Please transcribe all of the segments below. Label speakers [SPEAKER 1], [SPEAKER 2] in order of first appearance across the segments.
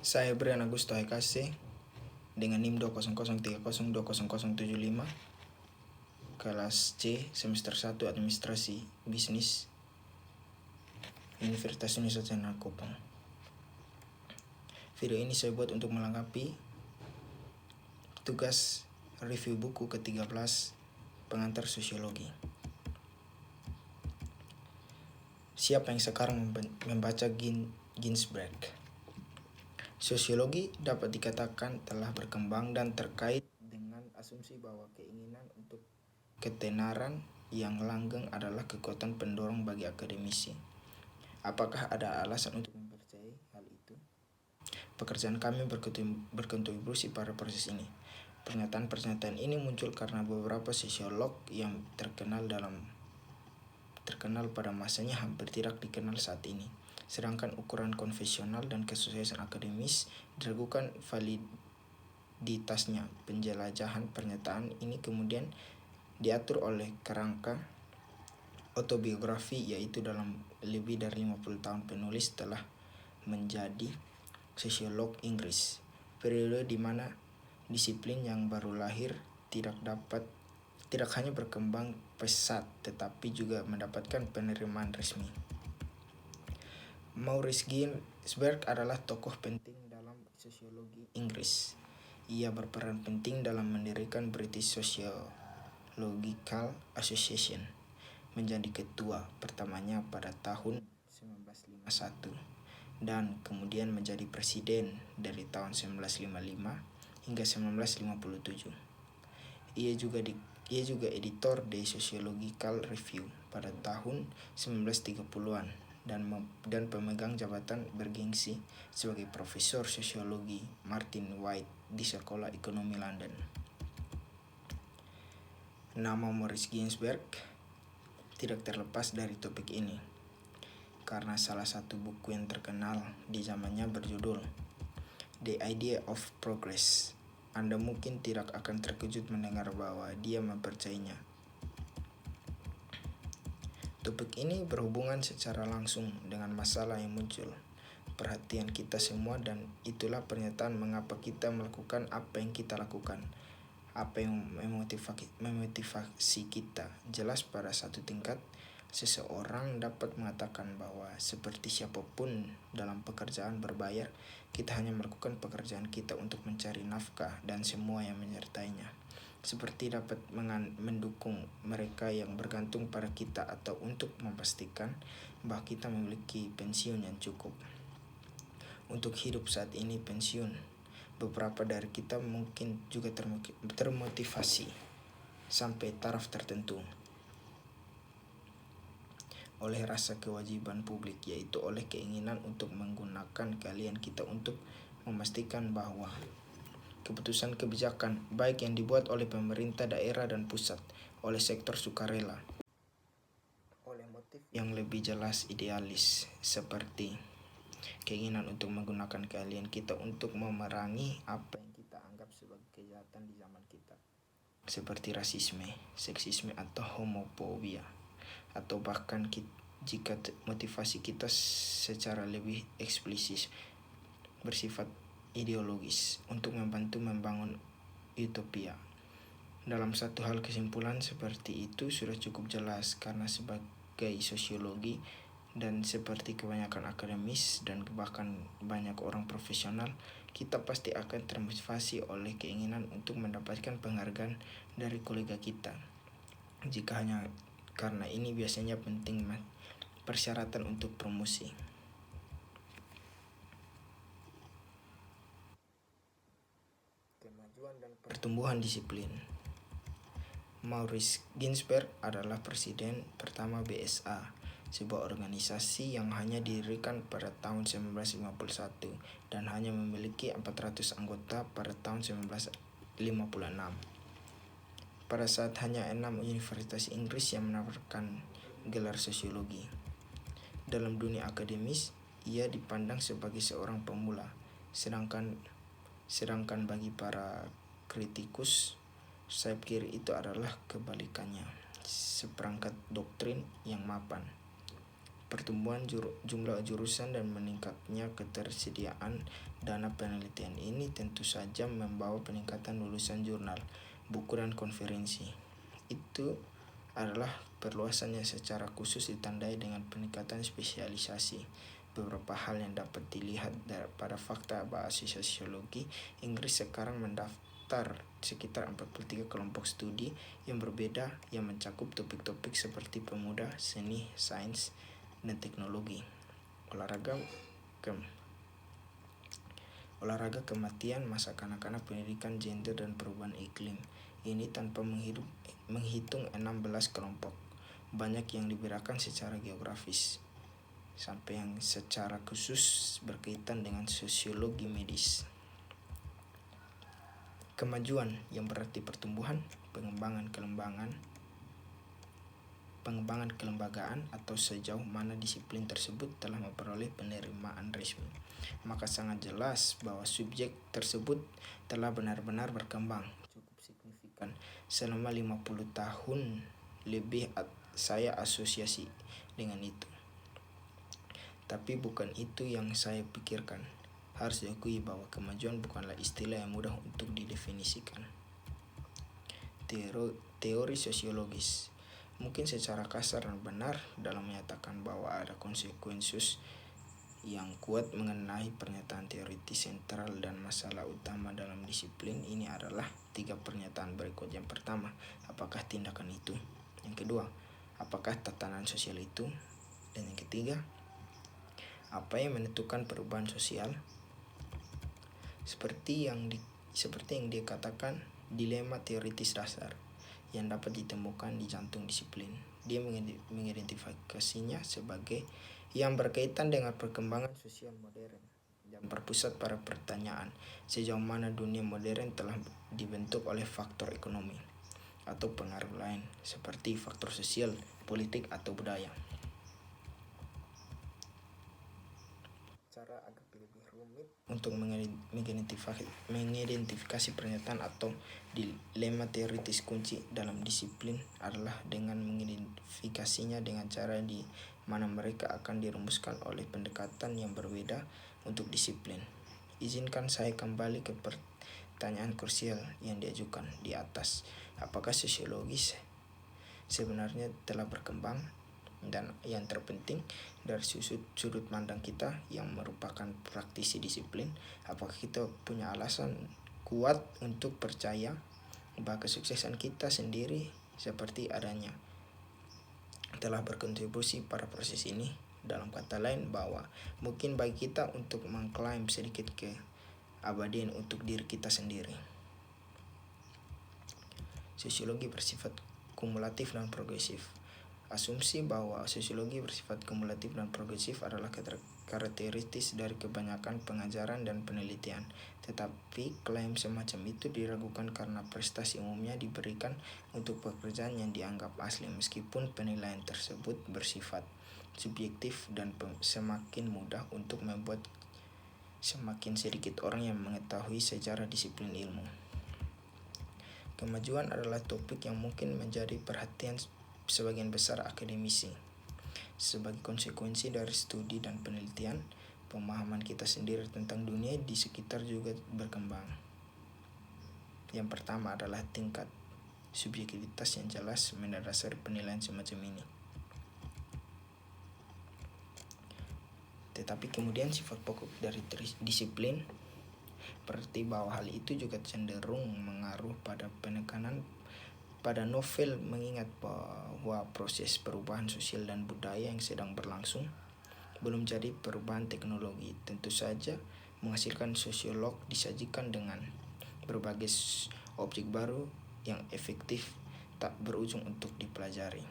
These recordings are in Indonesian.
[SPEAKER 1] Saya Brian Augusto HKC dengan NIM 20030200075, kelas C, semester 1 Administrasi Bisnis, Universitas Indonesia Kupang. Video ini saya buat untuk melengkapi tugas review buku ke-13 pengantar sosiologi. Siapa yang sekarang membaca Ginsberg? Sosiologi dapat dikatakan telah berkembang dan terkait dengan asumsi bahwa keinginan untuk ketenaran yang langgeng adalah kekuatan pendorong bagi akademisi. Apakah ada alasan untuk mempercayai hal itu? Pekerjaan kami berkontribusi pada proses ini. Pernyataan-pernyataan ini muncul karena beberapa sosiolog yang terkenal pada masanya hampir tidak dikenal saat ini. Sedangkan ukuran konvensional dan kesuksesan akademis diragukan validitasnya. Penjelajahan pernyataan ini kemudian diatur oleh kerangka autobiografi, yaitu dalam lebih dari 50 tahun penulis telah menjadi sosiolog Inggris. Periode di mana disiplin yang baru lahir tidak hanya berkembang pesat tetapi juga mendapatkan penerimaan resmi. Maurice Ginsberg adalah tokoh penting dalam sosiologi Inggris. Ia berperan penting dalam mendirikan British Sociological Association, menjadi ketua pertamanya pada tahun 1951 dan kemudian menjadi presiden dari tahun 1955 hingga 1957. Ia juga editor The Sociological Review pada tahun 1930-an dan pemegang jabatan bergengsi sebagai profesor sosiologi Martin White di Sekolah Ekonomi London. Nama Maurice Ginsberg tidak terlepas dari topik ini, karena salah satu buku yang terkenal di zamannya berjudul The Idea of Progress. Anda mungkin tidak akan terkejut mendengar bahwa dia mempercayainya. Topik ini berhubungan secara langsung dengan masalah yang muncul perhatian kita semua, dan itulah pernyataan mengapa kita melakukan apa yang kita lakukan, apa yang memotivasi kita. Jelas pada satu tingkat, seseorang dapat mengatakan bahwa seperti siapapun dalam pekerjaan berbayar, kita hanya melakukan pekerjaan kita untuk mencari nafkah dan semua yang menyertainya. Seperti dapat mendukung mereka yang bergantung pada kita atau untuk memastikan bahwa kita memiliki pensiun yang cukup untuk hidup saat ini. Pensiun, beberapa dari kita mungkin juga termotivasi sampai taraf tertentu oleh rasa kewajiban publik, yaitu oleh keinginan untuk menggunakan keahlian kita untuk memastikan bahwa keputusan kebijakan, baik yang dibuat oleh pemerintah daerah dan pusat, oleh sektor sukarela, oleh motif yang lebih jelas idealis, seperti keinginan untuk menggunakan keahlian kita untuk memerangi apa yang kita anggap sebagai kejahatan di zaman kita, seperti rasisme, seksisme, atau homofobia. Atau bahkan jika motivasi kita secara lebih eksplisit bersifat ideologis untuk membantu membangun utopia. Dalam satu hal, kesimpulan seperti itu sudah cukup jelas, karena sebagai sosiologi dan seperti kebanyakan akademis dan bahkan banyak orang profesional, kita pasti akan termotivasi oleh keinginan untuk mendapatkan penghargaan dari kolega kita. Jika hanya karena ini biasanya penting persyaratan untuk promosi. Dan pertumbuhan disiplin. Maurice Ginsberg adalah presiden pertama BSA, sebuah organisasi yang hanya didirikan pada tahun 1951 dan hanya memiliki 400 anggota pada tahun 1956. Pada saat hanya 6 universitas Inggris yang menawarkan gelar sosiologi. Dalam dunia akademis, ia dipandang sebagai seorang pemula, sedangkan bagi para kritikus sayap kiri itu adalah kebalikannya, seperangkat doktrin yang mapan. Pertumbuhan jumlah jurusan dan meningkatnya ketersediaan dana penelitian ini tentu saja membawa peningkatan lulusan jurnal, buku, dan konferensi. Itu adalah perluasannya secara khusus ditandai dengan peningkatan spesialisasi. Beberapa hal yang dapat dilihat pada fakta bahasa sosiologi Inggris sekarang mendaftar sekitar 43 kelompok studi yang berbeda yang mencakup topik-topik seperti pemuda, seni, sains, dan teknologi, olahraga kematian, masa kanak-kanak, pendidikan, gender, dan perubahan iklim. Ini tanpa menghitung 16 kelompok, banyak yang dibedakan secara geografis, sampai yang secara khusus berkaitan dengan sosiologi medis. Kemajuan yang berarti pertumbuhan, pengembangan kelembagaan atau sejauh mana disiplin tersebut telah memperoleh penerimaan resmi, maka sangat jelas bahwa subjek tersebut telah benar-benar berkembang cukup signifikan selama 50 tahun lebih. Saya asosiasi dengan itu, tapi bukan itu yang saya pikirkan. Harus diakui bahwa kemajuan bukanlah istilah yang mudah untuk didefinisikan. Teori sosiologis mungkin secara kasar dan benar dalam menyatakan bahwa ada konsekuensi yang kuat mengenai pernyataan teoritis sentral dan masalah utama dalam disiplin ini adalah 3 pernyataan berikut. Yang pertama, apakah tindakan itu? Yang kedua, apakah tatanan sosial itu? Dan yang ketiga, apa yang menentukan perubahan sosial? Seperti yang dikatakan dilema teoritis dasar yang dapat ditemukan di jantung disiplin. Dia mengidentifikasinya sebagai yang berkaitan dengan perkembangan sosial modern dan berpusat pada pertanyaan sejauh mana dunia modern telah dibentuk oleh faktor ekonomi atau pengaruh lain seperti faktor sosial, politik, atau budaya. Cara agak lebih rumit untuk mengidentifikasi pernyataan atau dilema teoritis kunci dalam disiplin adalah dengan mengidentifikasinya dengan cara di mana mereka akan dirumuskan oleh pendekatan yang berbeda untuk disiplin. Izinkan saya kembali ke pertanyaan krusial yang diajukan di atas. Apakah sosiologis sebenarnya telah berkembang? Dan yang terpenting, dari sudut pandang kita yang merupakan praktisi disiplin, apakah kita punya alasan kuat untuk percaya bahwa kesuksesan kita sendiri seperti adanya telah berkontribusi pada proses ini? Dalam kata lain, bahwa mungkin bagi kita untuk mengklaim sedikit keabadian untuk diri kita sendiri. Sosiologi bersifat kumulatif dan progresif. Asumsi bahwa sosiologi bersifat kumulatif dan progresif adalah karakteristik dari kebanyakan pengajaran dan penelitian. Tetapi klaim semacam itu diragukan karena prestasi umumnya diberikan untuk pekerjaan yang dianggap asli, meskipun penilaian tersebut bersifat subjektif dan semakin mudah untuk membuat semakin sedikit orang yang mengetahui sejarah disiplin ilmu. Kemajuan adalah topik yang mungkin menjadi perhatian sebagian besar akademisi. Sebagai konsekuensi dari studi dan penelitian, pemahaman kita sendiri tentang dunia di sekitar juga berkembang. Yang pertama adalah tingkat subjektivitas yang jelas mendasari penilaian semacam ini. Tetapi kemudian sifat pokok dari disiplin berarti bahwa hal itu juga cenderung mengaruh pada penekanan pada novel, mengingat bahwa proses perubahan sosial dan budaya yang sedang berlangsung belum jadi perubahan teknologi. Tentu saja menghasilkan sosiolog disajikan dengan berbagai objek baru yang efektif tak berujung untuk dipelajari.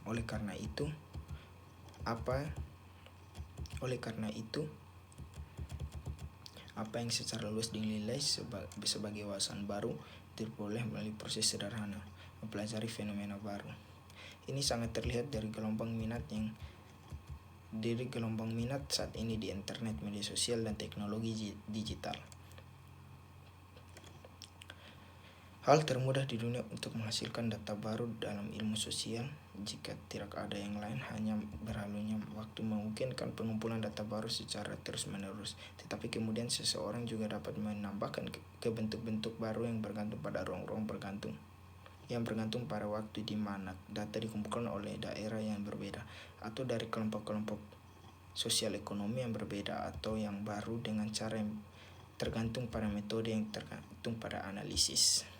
[SPEAKER 1] Oleh karena itu, apa yang secara luas dinilai sebagai wawasan baru diperoleh melalui proses sederhana, mempelajari fenomena baru. Ini sangat terlihat dari gelombang minat saat ini di internet, media sosial, dan teknologi digital. Hal termudah di dunia untuk menghasilkan data baru dalam ilmu sosial, jika tidak ada yang lain hanya berlalunya waktu memungkinkan pengumpulan data baru secara terus-menerus. Tetapi kemudian seseorang juga dapat menambahkan ke bentuk-bentuk baru yang bergantung pada ruang-ruang yang bergantung pada waktu di mana data dikumpulkan oleh daerah yang berbeda atau dari kelompok-kelompok sosial ekonomi yang berbeda, atau yang baru dengan cara yang tergantung pada metode yang tergantung pada analisis.